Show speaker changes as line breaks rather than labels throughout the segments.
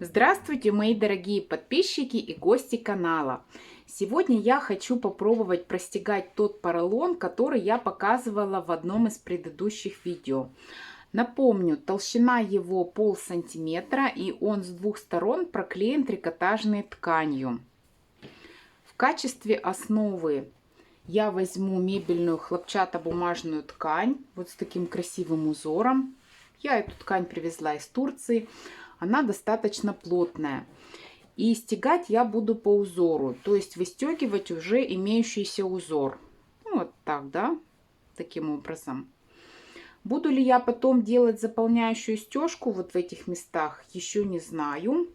Здравствуйте, мои дорогие подписчики и гости канала! Сегодня я хочу попробовать простегать тот поролон, который я показывала в одном из предыдущих видео. Напомню, толщина его полсантиметра, и он с двух сторон проклеен трикотажной тканью. В качестве основы я возьму мебельную хлопчатобумажную ткань, вот с таким красивым узором. Я эту ткань привезла из Турции. Она достаточно плотная. И стягать я буду по узору, то есть выстегивать уже имеющийся узор. Ну, вот так, да, таким образом. Буду ли я потом делать заполняющую стежку вот в этих местах, еще не знаю.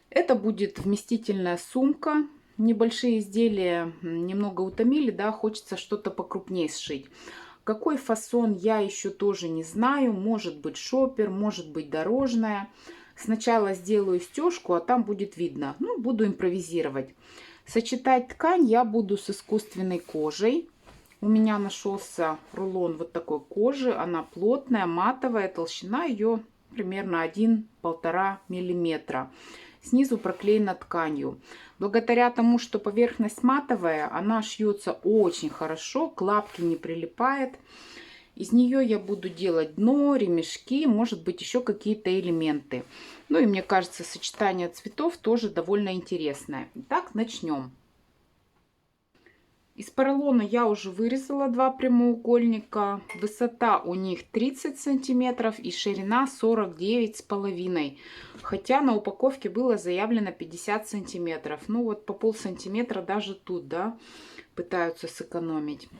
Это будет вместительная сумка. Небольшие изделия немного утомили, да, хочется что-то покрупнее сшить. Какой фасон я еще тоже не знаю. Может быть шопер, может быть дорожная. Сначала сделаю стежку, а там будет видно. Ну, буду импровизировать. Сочетать ткань я буду с искусственной кожей. У меня нашелся рулон вот такой кожи. Она плотная, матовая. Толщина ее примерно 1-1,5 миллиметра. Снизу проклеена тканью. Благодаря тому, что поверхность матовая, она шьется очень хорошо, к лапке не прилипает. Из нее я буду делать дно, ремешки, может быть еще какие-то элементы. Ну и мне кажется, сочетание цветов тоже довольно интересное. Итак, начнем. Из поролона я уже вырезала два прямоугольника. Высота у них 30 сантиметров и ширина 49,5. Хотя на упаковке было заявлено 50 сантиметров. Ну вот по полсантиметра даже тут, да, пытаются сэкономить.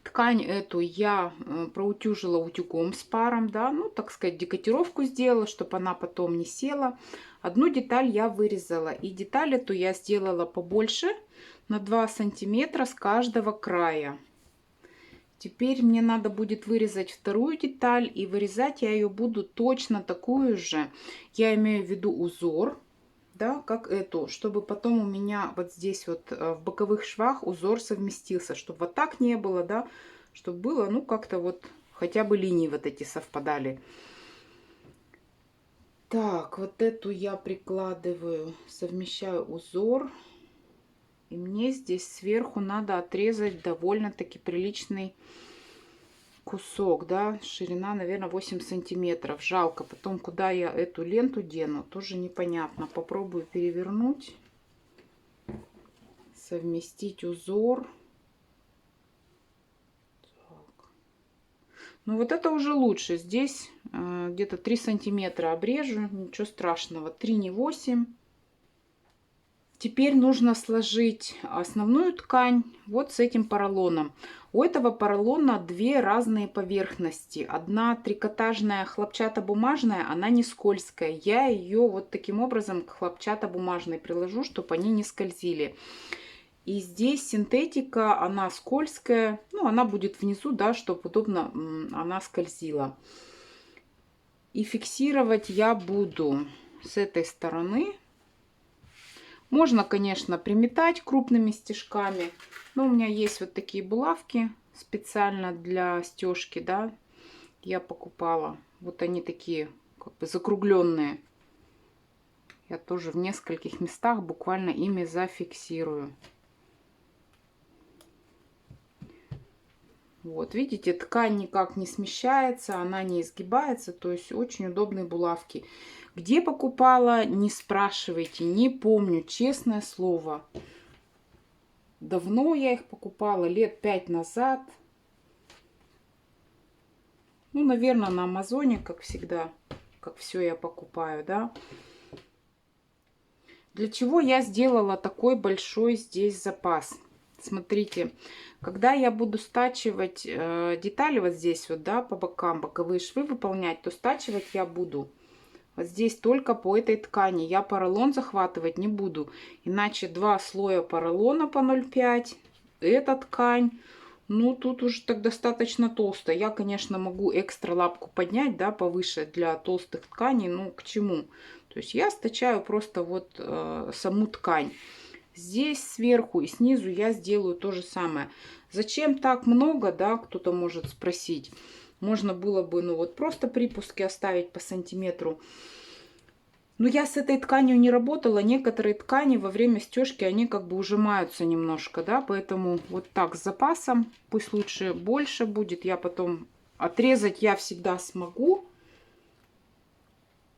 Ткань эту я проутюжила утюгом с паром, да, ну, так сказать, декотировку сделала, чтобы она потом не села. Одну деталь я вырезала, и деталь эту я сделала побольше, на 2 сантиметра с каждого края. Теперь мне надо будет вырезать вторую деталь, и вырезать я ее буду точно такую же. Я имею в виду узор, да, как эту, чтобы потом у меня вот здесь вот в боковых швах узор совместился, чтобы вот так не было, да, чтобы было, ну, как-то вот хотя бы линии вот эти совпадали. Так, вот эту я прикладываю, совмещаю узор. И мне здесь сверху надо отрезать довольно-таки приличный кусок, да, ширина, наверное, 8 сантиметров. Жалко, потом куда я эту ленту дену, тоже непонятно. Попробую перевернуть, совместить узор. Так. Ну вот это уже лучше. Здесь где-то 3 сантиметра обрежу, ничего страшного. 3, не 8. Теперь нужно сложить основную ткань вот с этим поролоном. У этого поролона две разные поверхности. Одна трикотажная хлопчатобумажная, она не скользкая. Я ее вот таким образом к хлопчатобумажной приложу, чтобы они не скользили. И здесь синтетика, она скользкая. Ну, она будет внизу, да, чтобы удобно она скользила. И фиксировать я буду с этой стороны. Можно, конечно, приметать крупными стежками, но у меня есть вот такие булавки специально для стежки, да, я покупала. Вот они такие, как бы закругленные. Я тоже в нескольких местах буквально ими зафиксирую. Вот, видите, ткань никак не смещается, она не изгибается, то есть очень удобные булавки. Где покупала, не спрашивайте, не помню, честное слово. Давно я их покупала, лет 5 назад. Ну, наверное, на Амазоне, как всегда, как все я покупаю, да. Для чего я сделала такой большой здесь запас? Смотрите, когда я буду стачивать детали вот здесь вот, да, по бокам, боковые швы выполнять, то стачивать я буду вот здесь только по этой ткани. Я поролон захватывать не буду, иначе 2 слоя поролона по 0,5, эта ткань, ну тут уже так достаточно толсто. Я, конечно, могу экстра лапку поднять, да, повыше для толстых тканей, ну к чему? То есть я стачаю просто вот саму ткань. Здесь сверху и снизу я сделаю то же самое. Зачем так много, да, кто-то может спросить. Можно было бы, ну вот просто припуски оставить по сантиметру. Но я с этой тканью не работала. Некоторые ткани во время стежки, они как бы ужимаются немножко, да, поэтому вот так с запасом. Пусть лучше больше будет. Я потом отрезать я всегда смогу,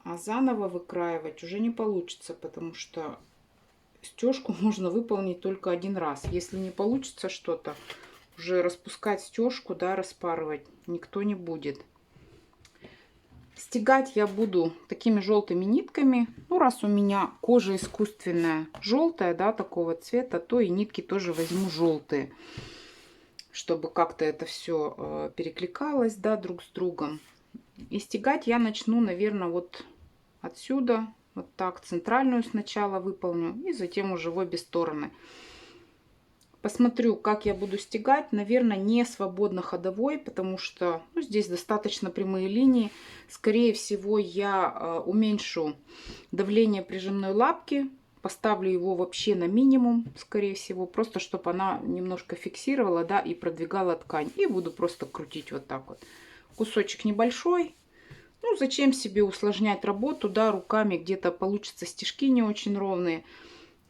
а заново выкраивать уже не получится, потому что стежку можно выполнить только один раз. Если не получится что-то, уже распускать стежку, да, распарывать никто не будет. Стегать я буду такими желтыми нитками. Ну, раз у меня кожа искусственная желтая, да, такого цвета, то и нитки тоже возьму желтые, чтобы как-то это все перекликалось, да, друг с другом. И стегать я начну, наверное, вот отсюда, вот так, центральную сначала выполню, и затем уже в обе стороны. Посмотрю, как я буду стегать. Наверное, не свободно ходовой, потому что ну, здесь достаточно прямые линии. Скорее всего, я уменьшу давление прижимной лапки. Поставлю его вообще на минимум, скорее всего. Просто, чтобы она немножко фиксировала, да, и продвигала ткань. И буду просто крутить вот так вот. Кусочек небольшой. Ну, зачем себе усложнять работу, да, руками где-то получится стежки не очень ровные.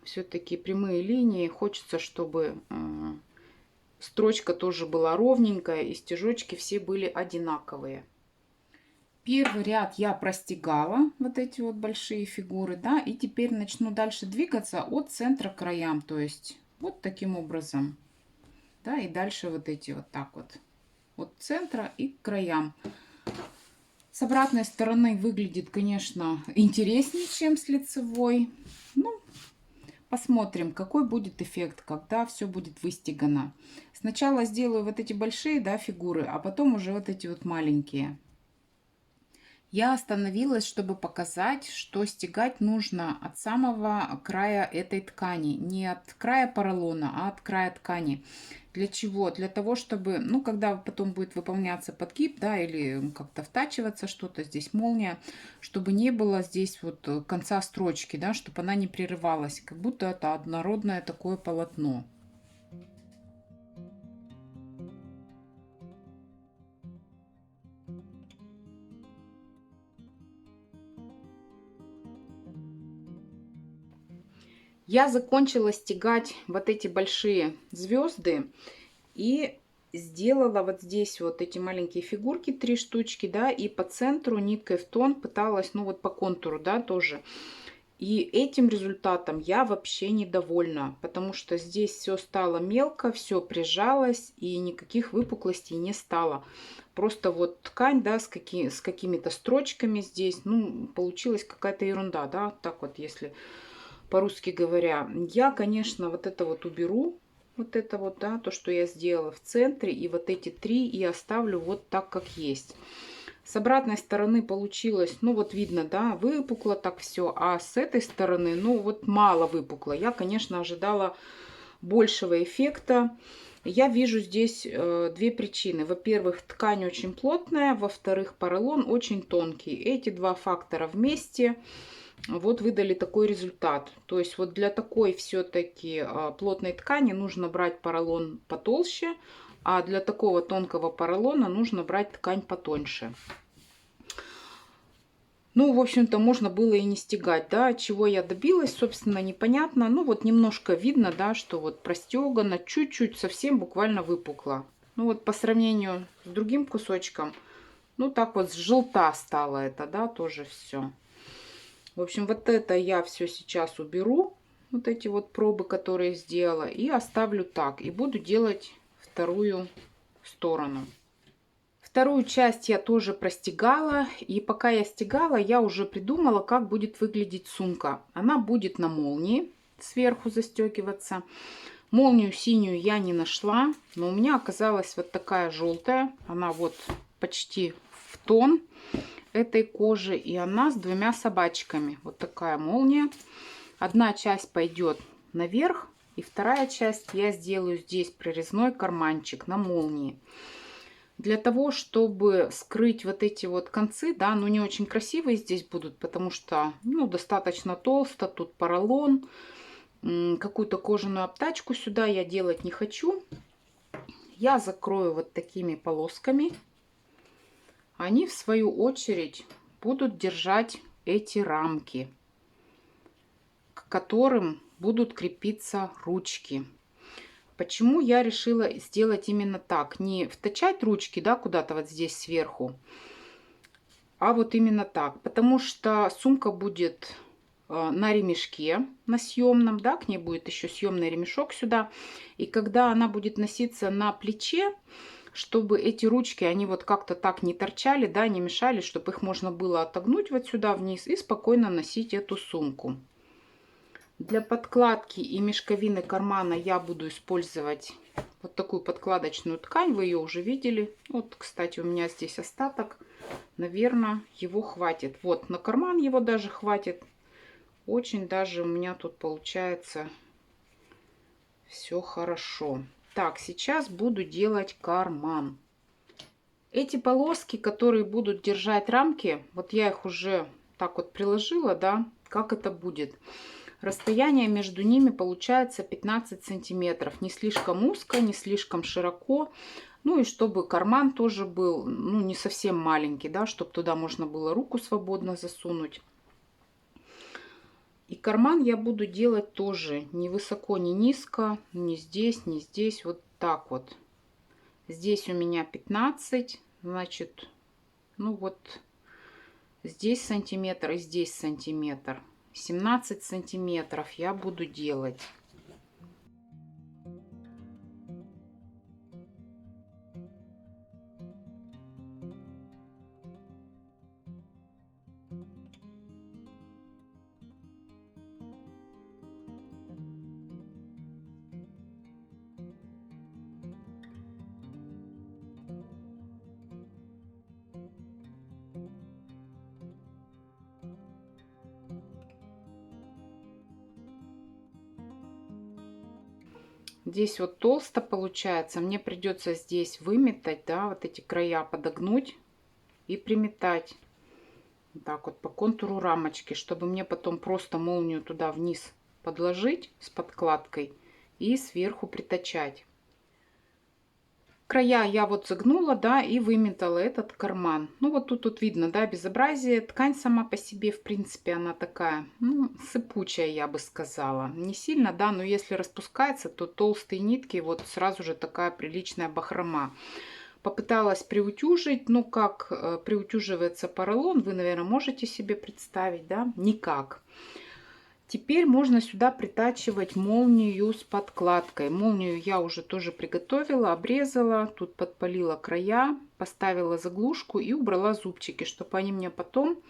Все-таки прямые линии. Хочется, чтобы строчка тоже была ровненькая и стежочки все были одинаковые. Первый ряд я простегала, вот эти вот большие фигуры, да, и теперь начну дальше двигаться от центра к краям, то есть вот таким образом, да, и дальше вот эти вот так вот, от центра и к краям. С обратной стороны выглядит, конечно, интереснее, чем с лицевой. Ну, посмотрим, какой будет эффект, когда все будет выстегано. Сначала сделаю вот эти большие, да, фигуры, а потом уже вот эти вот маленькие. Я остановилась, чтобы показать, что стегать нужно от самого края этой ткани. Не от края поролона, а от края ткани. Для чего? Для того, чтобы, ну, когда потом будет выполняться подгиб, да, или как-то втачиваться что-то, здесь молния, чтобы не было здесь вот конца строчки, да, чтобы она не прерывалась, как будто это однородное такое полотно. Я закончила стегать вот эти большие звезды и сделала вот здесь вот эти маленькие фигурки, 3 штучки, да, и по центру ниткой в тон пыталась, ну вот по контуру, да, тоже. И этим результатом я вообще недовольна, потому что здесь все стало мелко, все прижалось и никаких выпуклостей не стало. Просто вот ткань, да, с какими-то строчками здесь, ну, получилась какая-то ерунда, да, так вот, если по-русски говоря. Я, конечно, вот это вот уберу, вот это вот, да, то, что я сделала в центре, и вот эти 3 и оставлю вот так, как есть. С обратной стороны получилось, ну вот видно, да, выпукло так все, а с этой стороны, ну вот мало выпукло. Я, конечно, ожидала большего эффекта. Я вижу здесь две причины. Во-первых, ткань очень плотная, во-вторых, поролон очень тонкий. Эти два фактора вместе вот выдали такой результат. То есть вот для такой все-таки плотной ткани нужно брать поролон потолще, а для такого тонкого поролона нужно брать ткань потоньше. Ну, в общем-то, можно было и не стегать, да, чего я добилась, собственно, непонятно. Ну, вот немножко видно, да, что вот простегано, чуть-чуть, совсем буквально выпукло. Ну, вот по сравнению с другим кусочком, ну, так вот с желта стало это, да, тоже все. В общем, вот это я все сейчас уберу, вот эти вот пробы, которые сделала, и оставлю так. И буду делать вторую сторону. Вторую часть я тоже простегала, и пока я стегала, я уже придумала, как будет выглядеть сумка. Она будет на молнии сверху застегиваться. Молнию синюю я не нашла, но у меня оказалась вот такая желтая. Она вот почти в тон этой кожи, и она с двумя собачками. Вот такая молния. Одна часть пойдет наверх, и вторая часть я сделаю здесь прорезной карманчик на молнии. Для того, чтобы скрыть вот эти вот концы, да, ну не очень красивые здесь будут, потому что, ну, достаточно толсто, тут поролон. Какую-то кожаную обтачку сюда я делать не хочу. Я закрою вот такими полосками. Они, в свою очередь, будут держать эти рамки. к которым будут крепиться ручки. Почему я решила сделать именно так? Не втачать ручки, да, куда-то вот здесь сверху, а вот именно так. Потому что сумка будет на ремешке, на съемном, да, к ней будет еще съемный ремешок сюда. И когда она будет носиться на плече, чтобы эти ручки, они вот как-то так не торчали, да, не мешали, чтобы их можно было отогнуть вот сюда вниз и спокойно носить эту сумку. Для подкладки и мешковины кармана я буду использовать вот такую подкладочную ткань. Вы ее уже видели. Вот, кстати, у меня здесь остаток. Наверное, его хватит. Вот, на карман его даже хватит. Очень даже у меня тут получается все хорошо. Так, сейчас буду делать карман. Эти полоски, которые будут держать рамки, вот я их уже так вот приложила, да, как это будет. Расстояние между ними получается 15 сантиметров. Не слишком узко, не слишком широко. Ну и чтобы карман тоже был, ну, не совсем маленький, да, чтобы туда можно было руку свободно засунуть. И карман я буду делать тоже не высоко, не низко, не здесь, не здесь, вот так вот. Здесь у меня 15, значит, ну вот здесь сантиметр и здесь сантиметр. 17 сантиметров я буду делать. Здесь вот толсто получается. Мне придется здесь выметать, да, вот эти края подогнуть и приметать. Вот так вот по контуру рамочки, чтобы мне потом просто молнию туда вниз подложить с подкладкой и сверху притачать. Края я вот загнула, да, и выметала этот карман. Ну вот тут видно, да, безобразие. Ткань сама по себе, в принципе, она такая, ну, сыпучая, я бы сказала. Не сильно, да, но если распускается, то толстые нитки, вот сразу же такая приличная бахрома. Попыталась приутюжить, ну как приутюживается поролон, вы, наверное, можете себе представить, да, никак. Теперь можно сюда притачивать молнию с подкладкой. Молнию я уже тоже приготовила, обрезала, тут подпалила края, поставила заглушку и убрала зубчики, чтобы они мне потом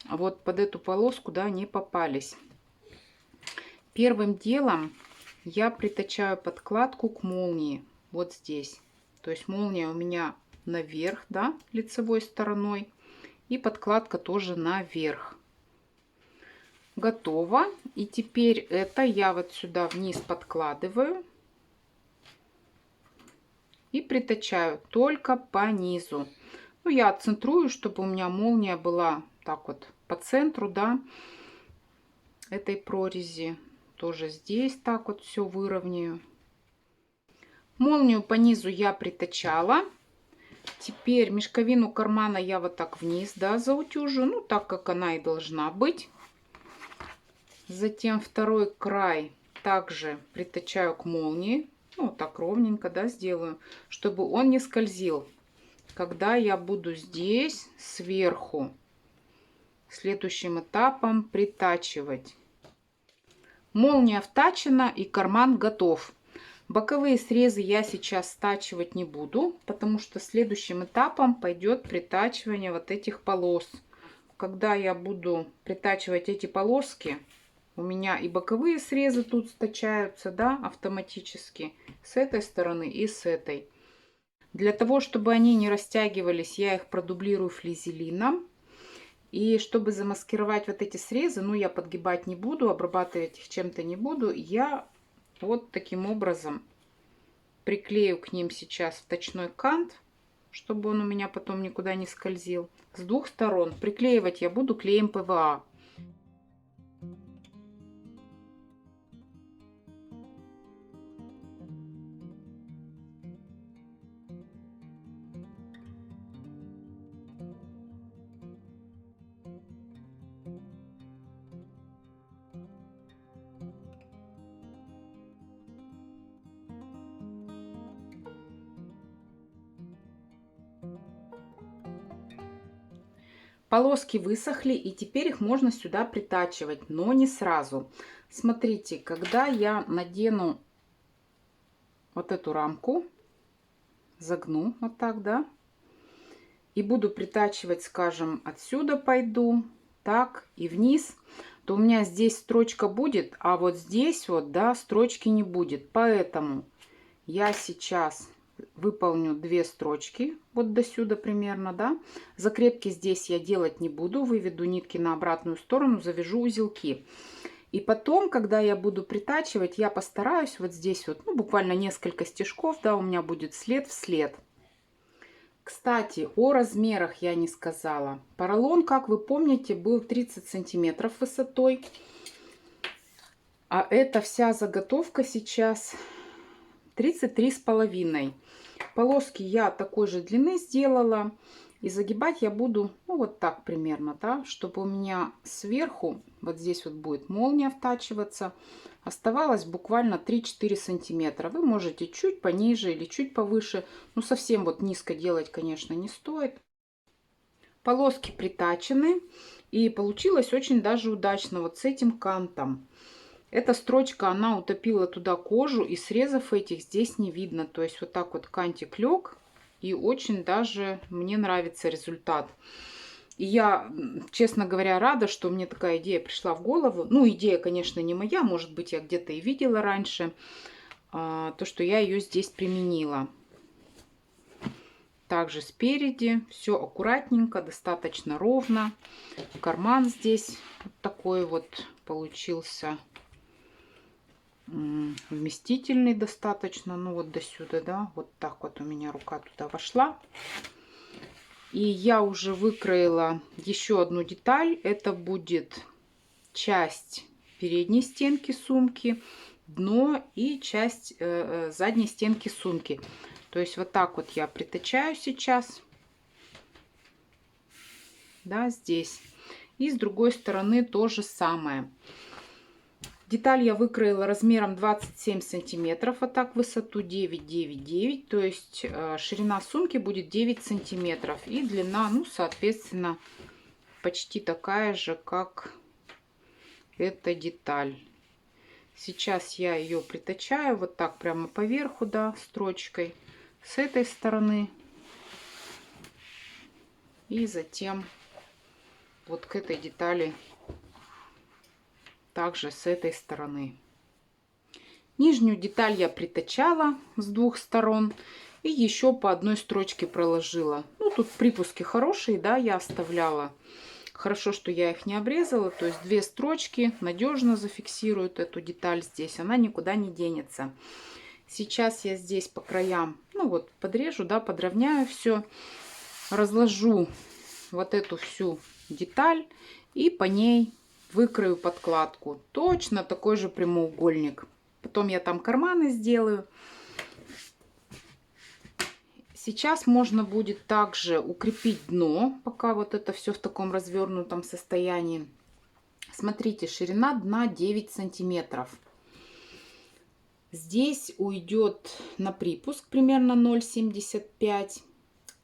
вот под эту полоску, да, не попались. Первым делом я притачаю подкладку к молнии вот здесь. То есть молния у меня наверх, да, лицевой стороной, и подкладка тоже наверх. Готово. И теперь это я вот сюда вниз подкладываю и притачаю только по низу. Ну, я отцентрую, чтобы у меня молния была так вот по центру, да, этой прорези. Тоже здесь так вот все выровняю. Молнию по низу я притачала. Теперь мешковину кармана я вот так вниз, да, заутюжу, ну, так как она и должна быть. Затем второй край также притачаю к молнии. Ну, вот так ровненько, да, сделаю, чтобы он не скользил. Когда я буду здесь сверху следующим этапом притачивать. Молния втачена и карман готов. Боковые срезы я сейчас стачивать не буду, потому что следующим этапом пойдет притачивание вот этих полос. Когда я буду притачивать эти полоски, у меня и боковые срезы тут стачаются, да, автоматически, с этой стороны и с этой. Для того, чтобы они не растягивались, я их продублирую флизелином. И чтобы замаскировать вот эти срезы, ну, я подгибать не буду, обрабатывать их чем-то не буду. Я вот таким образом приклею к ним сейчас вточной кант, чтобы он у меня потом никуда не скользил. С двух сторон приклеивать я буду клеем ПВА. Полоски высохли, и теперь их можно сюда притачивать, но не сразу. Смотрите, когда я надену вот эту рамку, загну вот так, да, и буду притачивать, скажем, отсюда пойду, так, и вниз, то у меня здесь строчка будет, а вот здесь вот, да, строчки не будет. Поэтому я сейчас выполню 2 строчки, вот до сюда примерно, да. Закрепки здесь я делать не буду, выведу нитки на обратную сторону, завяжу узелки. И потом, когда я буду притачивать, я постараюсь вот здесь вот, ну, буквально несколько стежков, да, у меня будет след в след. Кстати, о размерах я не сказала. Поролон, как вы помните, был 30 сантиметров высотой. А эта вся заготовка сейчас 33,5. Полоски я такой же длины сделала. И загибать я буду, ну, вот так примерно, да, чтобы у меня сверху, вот здесь вот будет молния втачиваться, оставалось буквально 3-4 сантиметра. Вы можете чуть пониже или чуть повыше, ну, совсем вот низко делать, конечно, не стоит. Полоски притачены, и получилось очень даже удачно вот с этим кантом. Эта строчка, она утопила туда кожу, и срезов этих здесь не видно. То есть вот так вот кантик лег, и очень даже мне нравится результат. И я, честно говоря, рада, что мне такая идея пришла в голову. Ну, идея, конечно, не моя, может быть, я где-то и видела раньше. То, что я ее здесь применила. Также спереди все аккуратненько, достаточно ровно. Карман здесь вот такой вот получился. Вместительный достаточно, ну вот до сюда, да, вот так вот у меня рука туда вошла. И я уже выкроила еще одну деталь. Это будет часть передней стенки сумки, дно и часть задней стенки сумки. То есть вот так вот я притачаю сейчас, да, здесь. И с другой стороны то же самое. Деталь я выкроила размером 27 сантиметров, а так высоту 9,9,9. То есть ширина сумки будет 9 сантиметров. И длина, ну, соответственно, почти такая же, как эта деталь. Сейчас я ее притачаю вот так прямо поверху, да, строчкой с этой стороны. И затем вот к этой детали также с этой стороны. Нижнюю деталь я притачала с 2 сторон и еще по одной строчке проложила. Ну, тут припуски хорошие, да, я оставляла. Хорошо, что я их не обрезала, то есть 2 строчки надежно зафиксируют эту деталь здесь, она никуда не денется. Сейчас я здесь по краям, ну вот, подрежу, да, подровняю все, разложу вот эту всю деталь и по ней выкрою подкладку. Точно такой же прямоугольник. Потом я там карманы сделаю. Сейчас можно будет также укрепить дно, пока вот это все в таком развернутом состоянии. Смотрите, ширина дна 9 сантиметров. Здесь уйдет на припуск примерно 0,75.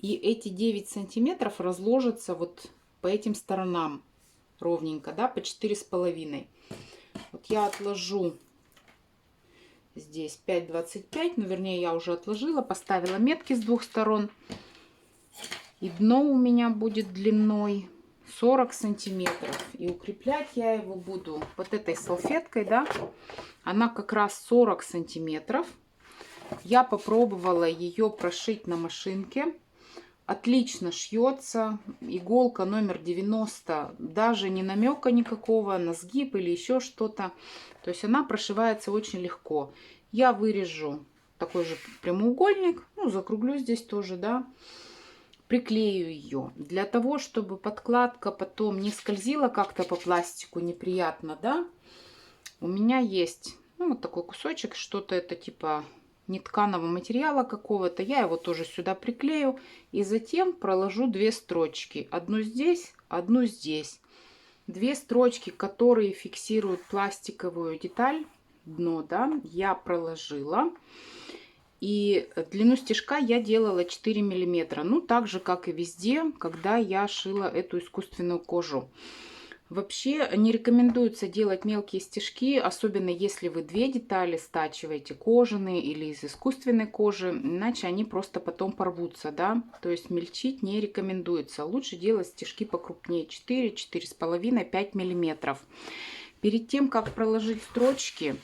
И эти 9 сантиметров разложатся вот по этим сторонам ровненько, да, по 4,5. Вот я отложу здесь 5,25, ну, вернее, я уже отложила, поставила метки с 2 сторон. И дно у меня будет длиной 40 сантиметров. И укреплять я его буду вот этой салфеткой, да, она как раз 40 сантиметров. Я попробовала ее прошить на машинке. Отлично шьется. Иголка номер 90, даже не намека никакого на сгиб или еще что-то. То есть она прошивается очень легко. Я вырежу такой же прямоугольник, ну, закруглю здесь тоже, да. Приклею ее для того, чтобы подкладка потом не скользила как-то по пластику неприятно, да. У меня есть, ну, вот такой кусочек, что-то это типа нетканого материала какого-то. Я его тоже сюда приклею и затем проложу 2 строчки. Одну здесь, одну здесь. 2 строчки, которые фиксируют пластиковую деталь, дно, да, я проложила. И длину стежка я делала 4 миллиметра. Ну, так же, как и везде, когда я шила эту искусственную кожу. Вообще не рекомендуется делать мелкие стежки, особенно если вы две детали стачиваете, кожаные или из искусственной кожи, иначе они просто потом порвутся, да. То есть мельчить не рекомендуется. Лучше делать стежки покрупнее, 4, 4,5, 5 миллиметров. Перед тем, как проложить строчки,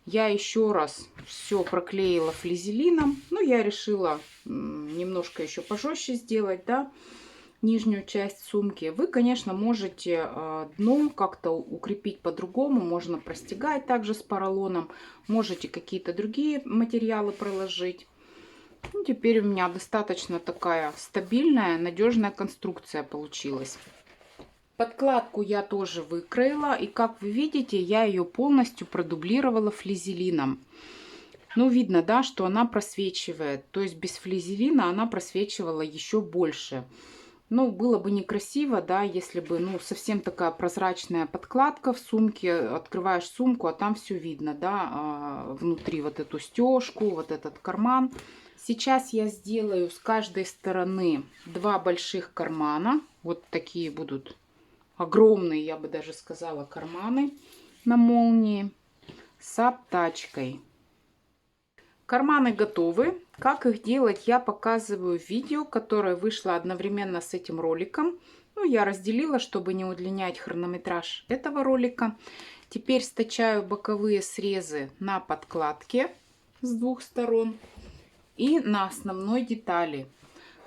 я еще раз все проклеила флизелином. Ну, я решила немножко еще пожестче сделать, да, нижнюю часть сумки. Вы, конечно, можете дно как-то укрепить по-другому. Можно простегать также с поролоном. Можете какие-то другие материалы проложить. Ну, теперь у меня достаточно такая стабильная, надежная конструкция получилась. Подкладку я тоже выкроила, и как вы видите, я ее полностью продублировала флизелином. Ну, видно, да, что она просвечивает. То есть без флизелина она просвечивала еще больше. Ну, было бы некрасиво, да, если бы, ну, совсем такая прозрачная подкладка в сумке. Открываешь сумку, а там все видно, да, внутри вот эту стежку, вот этот карман. Сейчас я сделаю с каждой стороны 2 больших кармана. Вот такие будут огромные, я бы даже сказала, карманы на молнии с обтачкой. Карманы готовы. Как их делать, я показываю в видео, которое вышло одновременно с этим роликом. Ну, я разделила, чтобы не удлинять хронометраж этого ролика. Теперь стачаю боковые срезы на подкладке с 2 сторон и на основной детали.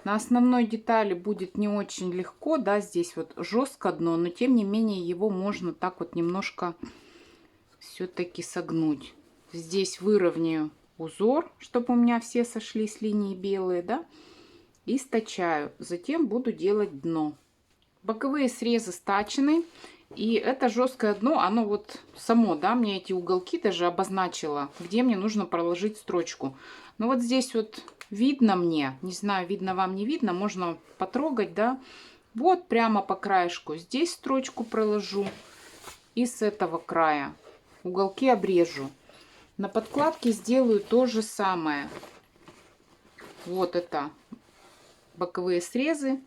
На основной детали будет не очень легко, да, здесь вот жестко дно, но тем не менее его можно так вот немножко все-таки согнуть. Здесь выровняю узор, чтобы у меня все сошлись линии белые, да, и стачаю. Затем буду делать дно. Боковые срезы стачены, и это жесткое дно, оно вот само, да, мне эти уголки даже обозначило, где мне нужно проложить строчку. Но вот здесь вот видно мне, не знаю, видно вам, не видно, можно потрогать, да, вот прямо по краешку. Здесь строчку проложу и с этого края уголки обрежу. На подкладке сделаю то же самое. Вот это боковые срезы.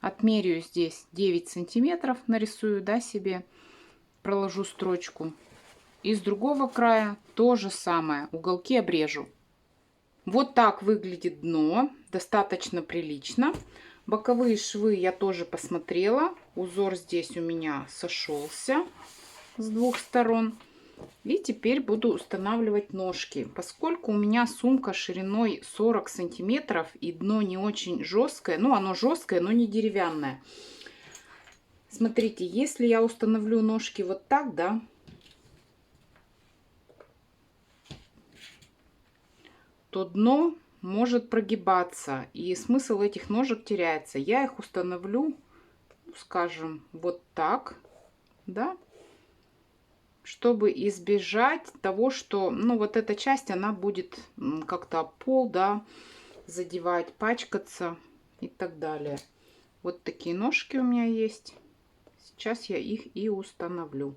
Отмеряю здесь 9 сантиметров, нарисую, да, себе, проложу строчку. И с другого края то же самое, уголки обрежу. Вот так выглядит дно, достаточно прилично. Боковые швы я тоже посмотрела. Узор здесь у меня сошелся с 2 сторон. И теперь буду устанавливать ножки. Поскольку у меня сумка шириной 40 сантиметров и дно не очень жесткое, ну оно жесткое, но не деревянное. Смотрите, если я установлю ножки вот так, да, то дно может прогибаться, и смысл этих ножек теряется. Я их установлю, скажем, вот так, да, чтобы избежать того, что, ну, вот эта часть, она будет как-то об пол, да, задевать, пачкаться и так далее. Вот такие ножки у меня есть. Сейчас я их и установлю.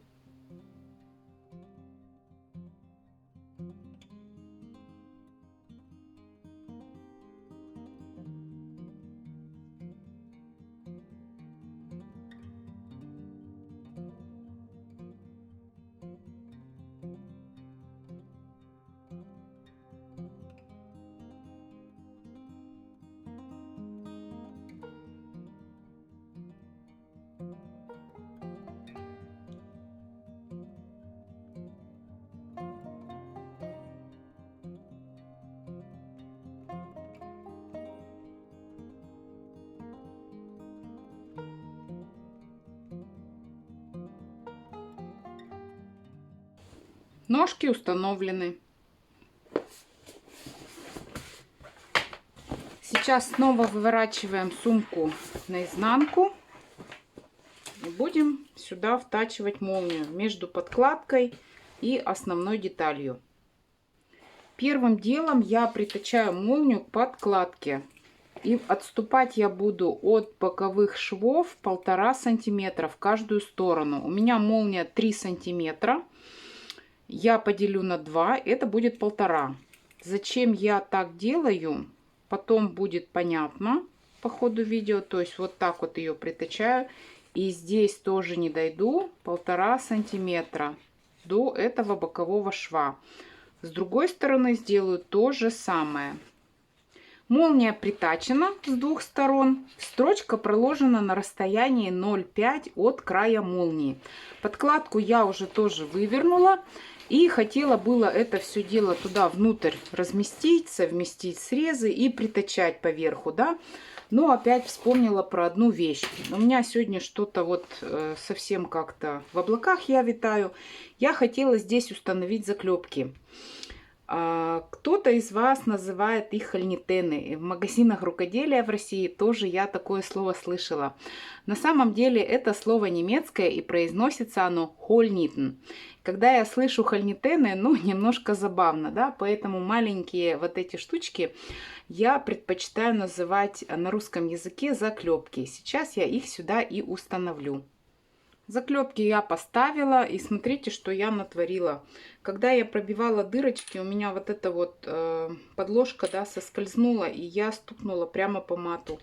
Ножки установлены. Сейчас снова выворачиваем сумку наизнанку и будем сюда втачивать молнию между подкладкой и основной деталью. Первым делом я притачаю молнию к подкладке. И отступать я буду от боковых швов 1,5 сантиметра в каждую сторону. У меня молния 3 сантиметра. Я поделю на 2, это будет 1,5. Зачем я так делаю, потом будет понятно по ходу видео. То есть вот так вот ее притачаю. И здесь тоже не дойду 1,5 сантиметра до этого бокового шва. С другой стороны сделаю то же самое. Молния притачена с двух сторон. Строчка проложена на расстоянии 0,5 от края молнии. Подкладку я уже тоже вывернула. И хотела было это все дело туда внутрь разместить, совместить срезы и притачать поверху, да. Но опять вспомнила про одну вещь. У меня сегодня что-то вот совсем как-то в облаках я витаю. Я хотела здесь установить заклепки. Кто-то из вас называет их хольнитены. В магазинах рукоделия в России тоже я такое слово слышала. На самом деле это слово немецкое и произносится оно хольнитен. Когда я слышу хольнитены, ну, немножко забавно, да, поэтому маленькие вот эти штучки я предпочитаю называть на русском языке заклепки. Сейчас я их сюда и установлю. Заклепки я поставила, и смотрите, что я натворила. Когда я пробивала дырочки, у меня вот эта вот подложка, да, соскользнула, и я стукнула прямо по мату.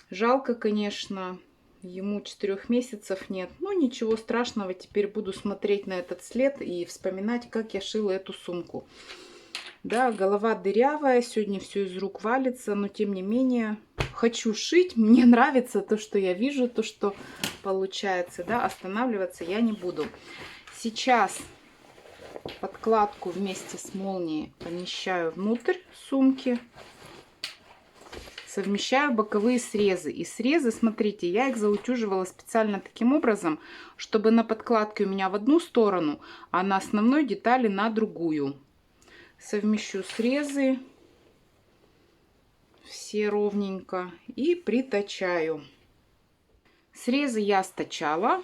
Жалко, конечно, ему 4 месяцев нет, но ничего страшного. Теперь буду смотреть на этот след и вспоминать, как я шила эту сумку. Да, голова дырявая, сегодня все из рук валится, но тем не менее хочу шить. Мне нравится то, что я вижу, то, что получается, да, останавливаться я не буду. Сейчас подкладку вместе с молнией помещаю внутрь сумки, совмещаю боковые срезы. И срезы, смотрите, я их заутюживала специально таким образом, чтобы на подкладке у меня в одну сторону, а на основной детали на другую. Совмещу срезы все ровненько и притачаю. Срезы я стачала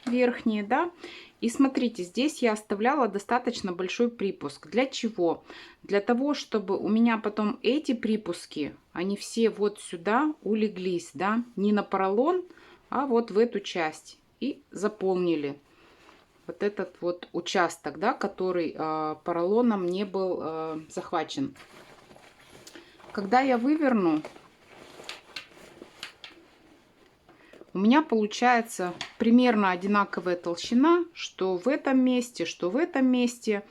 верхние, да. И смотрите, здесь я оставляла достаточно большой припуск. Для чего? Для того, чтобы у меня потом эти припуски, они все вот сюда улеглись, да, не на поролон, а вот в эту часть и заполнили вот этот вот участок, да, который поролоном не был захвачен. Когда я выверну, у меня получается примерно одинаковая толщина, что в этом месте, что в этом месте.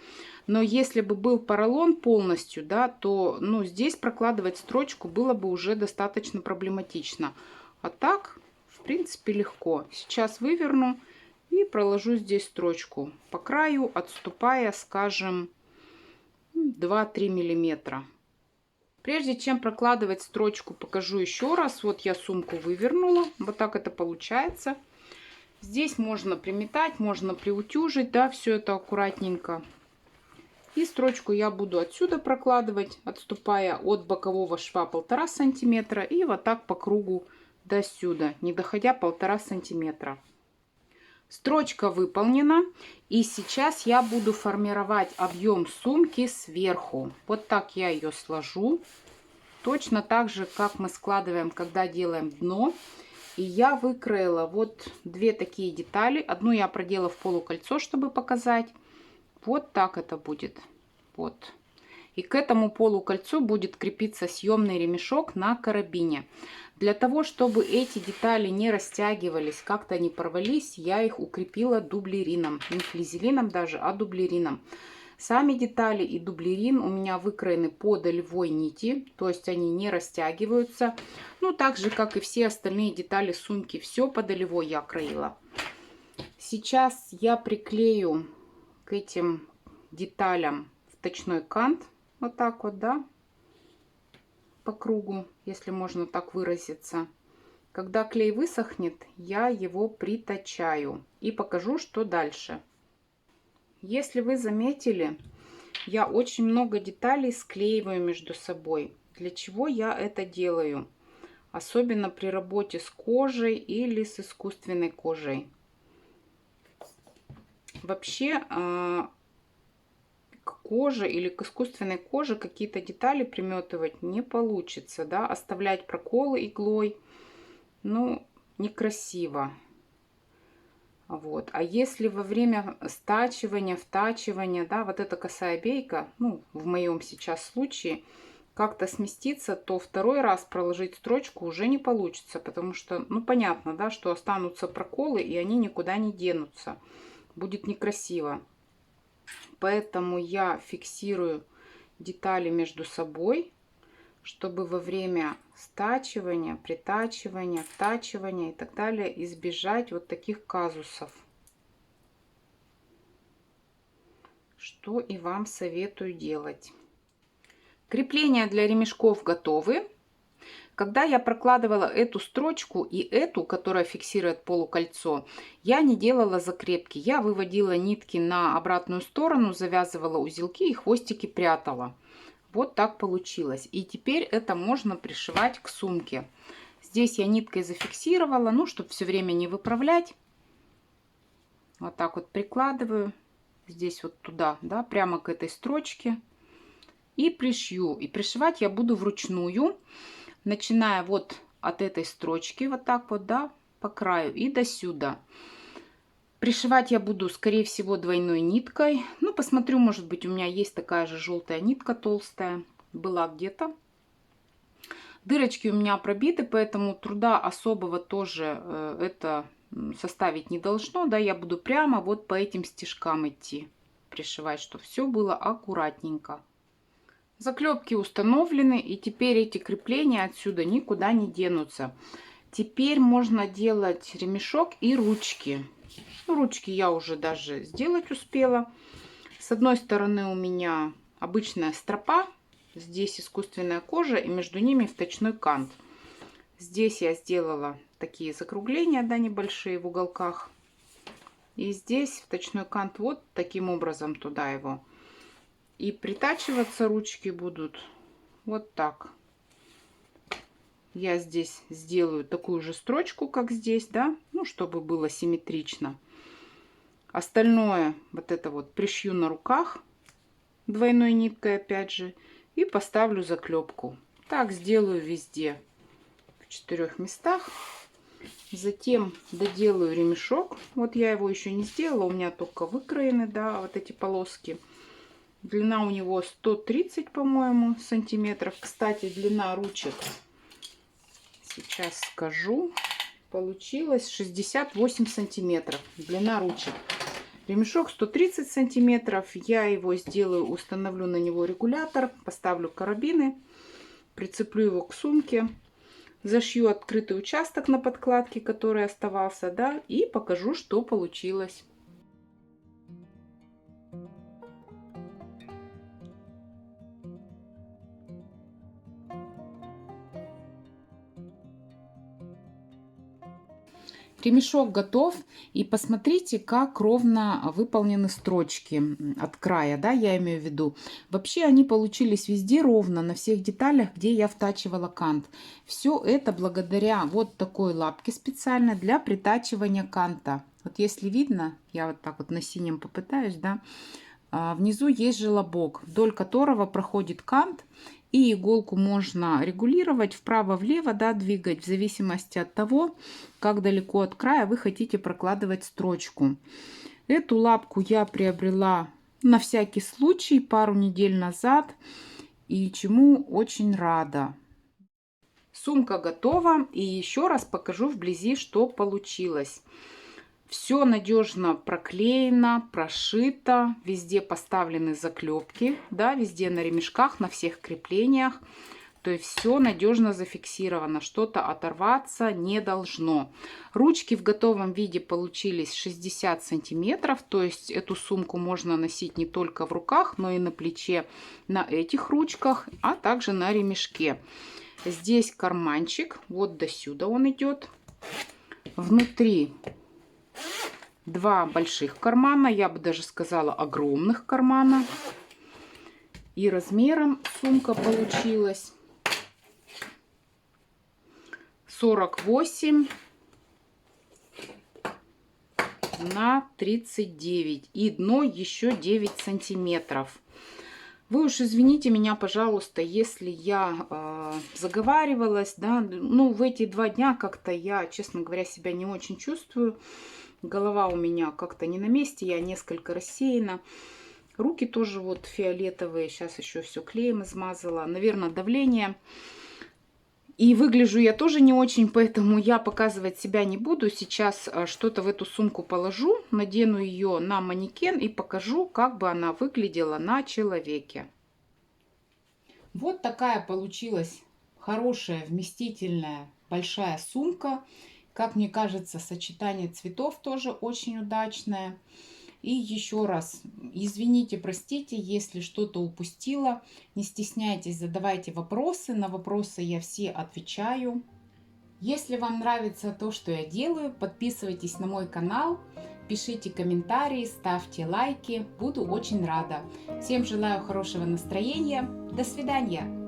Но если бы был поролон полностью, да, то, ну, здесь прокладывать строчку было бы уже достаточно проблематично. А так, в принципе, легко. Сейчас выверну и проложу здесь строчку по краю, отступая, скажем, 2-3 миллиметра. Прежде чем прокладывать строчку, покажу еще раз. Вот я сумку вывернула. Вот так это получается. Здесь можно приметать, можно приутюжить, да, все это аккуратненько. И строчку я буду отсюда прокладывать, отступая от бокового шва 1,5 сантиметра. И вот так по кругу до сюда, не доходя 1,5 сантиметра. Строчка выполнена. И сейчас я буду формировать объем сумки сверху. Вот так я ее сложу. Точно так же, как мы складываем, когда делаем дно. И я выкроила вот две такие детали. Одну я продела в полукольцо, чтобы показать. Вот так это будет. Вот. И к этому полукольцу будет крепиться съемный ремешок на карабине. Для того, чтобы эти детали не растягивались, как-то не порвались, я их укрепила дублерином. Не флизелином даже, а дублерином. Сами детали и дублерин у меня выкроены по долевой нити, то есть они не растягиваются. Ну, так же, как и все остальные детали сумки, все по долевой я кроила. Сейчас я приклею к этим деталям вточной кант, вот так вот, да, по кругу, если можно так выразиться. Когда клей высохнет, я его притачаю и покажу, что дальше. Если вы заметили, я очень много деталей склеиваю между собой. Для чего я это делаю? Особенно при работе с кожей или с искусственной кожей. Вообще, к коже или к искусственной коже какие-то детали приметывать не получится, да? Оставлять проколы иглой, ну, некрасиво. Вот. А если во время стачивания, втачивания, да, вот эта косая бейка, ну, в моем сейчас случае, как-то сместится, то второй раз проложить строчку уже не получится, потому что, ну, понятно, да, что останутся проколы, и они никуда не денутся. Будет некрасиво. Поэтому я фиксирую детали между собой, чтобы во время стачивания, притачивания, втачивания и так далее избежать вот таких казусов. Что и вам советую делать. Крепления для ремешков готовы. Когда я прокладывала эту строчку и эту, которая фиксирует полукольцо, я не делала закрепки. Я выводила нитки на обратную сторону, завязывала узелки и хвостики прятала. Вот так получилось. И теперь это можно пришивать к сумке. Здесь я ниткой зафиксировала, ну, чтобы все время не выправлять. Вот так вот прикладываю. Здесь вот туда, да, прямо к этой строчке. И пришью. И пришивать я буду вручную, начиная вот от этой строчки, вот так вот, да, по краю и до сюда. Пришивать я буду, скорее всего, двойной ниткой. Ну, посмотрю, может быть, у меня есть такая же желтая нитка толстая. Была где-то. Дырочки у меня пробиты, поэтому труда особого тоже это составить не должно. Да, я буду прямо вот по этим стежкам идти, пришивать, чтобы все было аккуратненько. Заклепки установлены, и теперь эти крепления отсюда никуда не денутся. Теперь можно делать ремешок и ручки. Ну, ручки я уже даже сделать успела. С одной стороны у меня обычная стропа, здесь искусственная кожа, и между ними вточной кант. Здесь я сделала такие закругления, да, небольшие в уголках. И здесь вточной кант вот таким образом туда его. И притачиваться ручки будут вот так. Я здесь сделаю такую же строчку, как здесь, да, ну, чтобы было симметрично. Остальное вот это вот пришью на руках двойной ниткой опять же и поставлю заклепку. Так сделаю везде, в 4 местах. Затем доделаю ремешок. Вот я его еще не сделала, у меня только выкроены, да, вот эти полоски. Длина у него 130, по-моему, сантиметров. Кстати, длина ручек, сейчас скажу, получилось 68 сантиметров. Длина ручек. Ремешок 130 сантиметров. Я его сделаю, установлю на него регулятор, поставлю карабины, прицеплю его к сумке, зашью открытый участок на подкладке, который оставался, да, и покажу, что получилось. Ремешок готов, и посмотрите, как ровно выполнены строчки от края, да, я имею в виду. Вообще они получились везде ровно, на всех деталях, где я втачивала кант. Все это благодаря вот такой лапке специальной для притачивания канта. Вот если видно, я вот так вот на синем попытаюсь, да, внизу есть желобок, вдоль которого проходит кант. И иголку можно регулировать вправо-влево, да, двигать в зависимости от того, как далеко от края вы хотите прокладывать строчку. Эту лапку я приобрела на всякий случай пару недель назад, и чему очень рада. Сумка готова, и еще раз покажу вблизи, что получилось. Все надежно проклеено, прошито, везде поставлены заклепки, да, везде на ремешках, на всех креплениях. То есть все надежно зафиксировано, что-то оторваться не должно. Ручки в готовом виде получились 60 сантиметров, то есть эту сумку можно носить не только в руках, но и на плече, на этих ручках, а также на ремешке. Здесь карманчик, вот до сюда он идет. Внутри 2 больших кармана, я бы даже сказала огромных кармана. И размером сумка получилась 48 на 39. И дно еще 9 сантиметров. Вы уж извините меня, пожалуйста, если я заговаривалась, да, ну, в эти 2 дня как-то я, честно говоря, себя не очень чувствую. Голова у меня как-то не на месте, я несколько рассеяна. Руки тоже вот фиолетовые. Сейчас еще все клеем измазала. Наверное, давление. И выгляжу я тоже не очень, поэтому я показывать себя не буду. Сейчас что-то в эту сумку положу, надену ее на манекен и покажу, как бы она выглядела на человеке. Вот такая получилась хорошая, вместительная, большая сумка. Как мне кажется, сочетание цветов тоже очень удачное. И еще раз, извините, простите, если что-то упустила. Не стесняйтесь, задавайте вопросы. На вопросы я все отвечаю. Если вам нравится то, что я делаю, подписывайтесь на мой канал, пишите комментарии, ставьте лайки. Буду очень рада. Всем желаю хорошего настроения. До свидания.